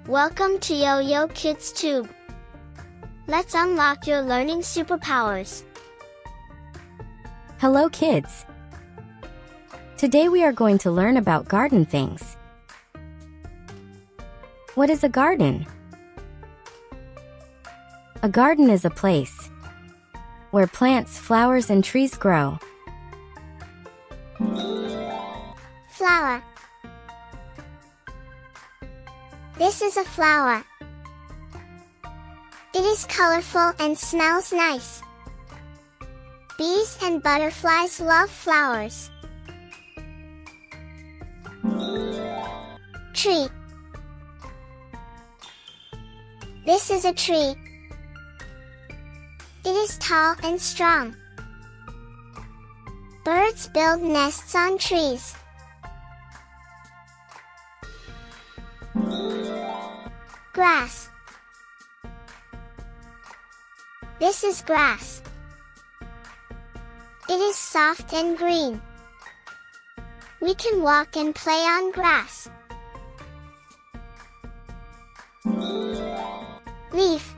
Welcome to Yo-Yo Kids Tube. Let's unlock your learning superpowers. Hello kids! Today we are going to learn about garden things. What is a garden? A garden is a place where plants, flowers, and trees grow. Flower. This is a flower. It is colorful and smells nice. Bees and butterflies love flowers. Tree. This is a tree. It is tall and strong. Birds build nests on trees. Grass. This is grass. It is soft and green. We can walk and play on grass. Leaf.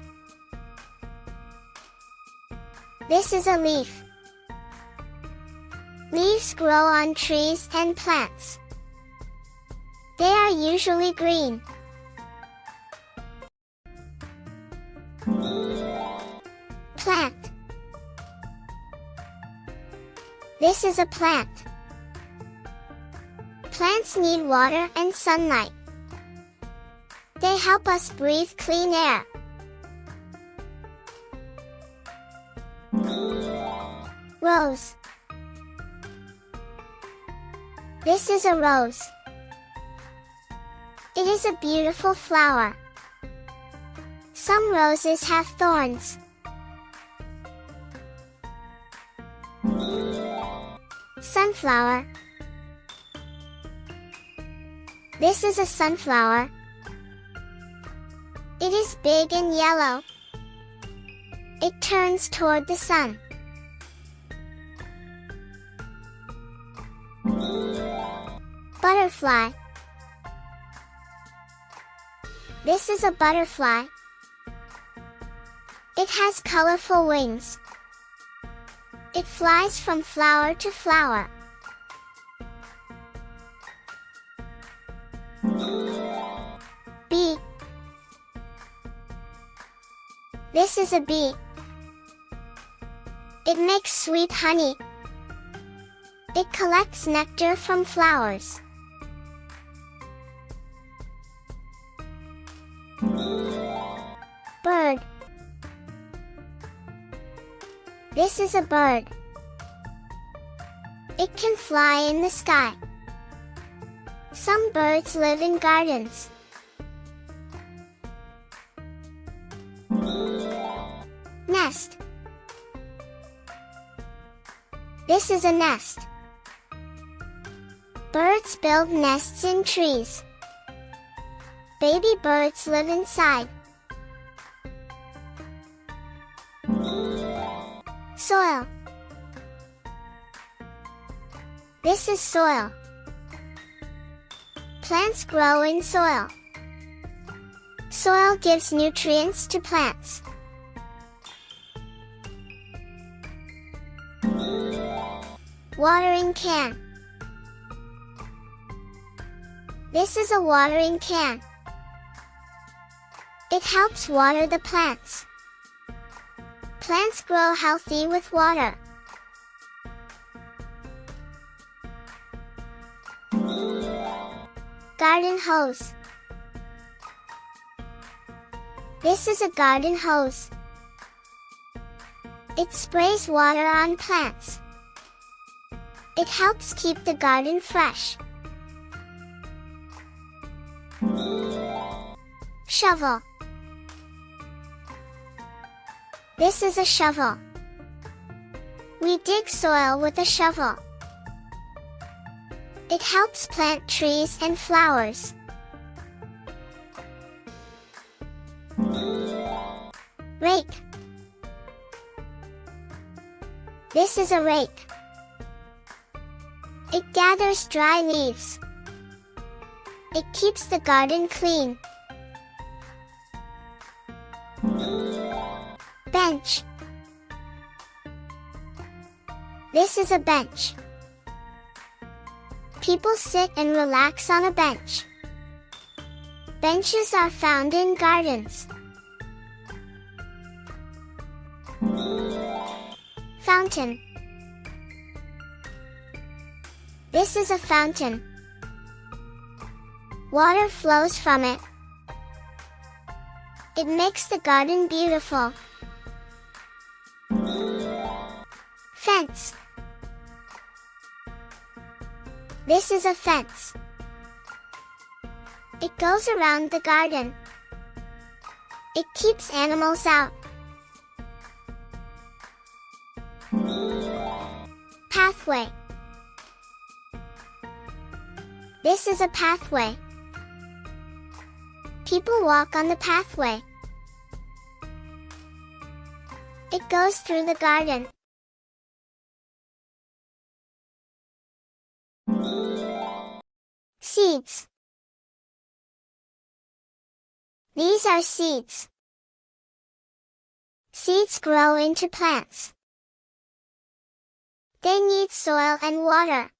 This is a leaf. Leaves grow on trees and plants. They are usually green. Plant. This is a plant. Plants need water and sunlight. They help us breathe clean air. Rose. This is a rose. It is a beautiful flower. Some roses have thorns. Sunflower. This is a sunflower. It is big and yellow. It turns toward the sun. Butterfly. This is a butterfly. It has colorful wings. It flies from flower to flower. Bee. This is a bee. It makes sweet honey. It collects nectar from flowers. Bird. This is a bird. It can fly in the sky. Some birds live in gardens. Nest. This is a nest. Birds build nests in trees. Baby birds live inside. Soil. This is soil. Plants grow in soil. Soil gives nutrients to plants. Watering can. This is a watering can. It helps water the plants. Plants grow healthy with water. Garden hose. This is a garden hose. It sprays water on plants. It helps keep the garden fresh. Shovel. This is a shovel. We dig soil with a shovel. It helps plant trees and flowers. Rake. This is a rake. It gathers dry leaves. It keeps the garden clean. Bench. This is a bench. People sit and relax on a bench. Benches are found in gardens. Fountain. This is a fountain. Water flows from it. It makes the garden beautiful. Fence. This is a fence. It goes around the garden. It keeps animals out. Pathway. This is a pathway. People walk on the pathway. It goes through the garden. Seeds. These are seeds. Seeds grow into plants. They need soil and water.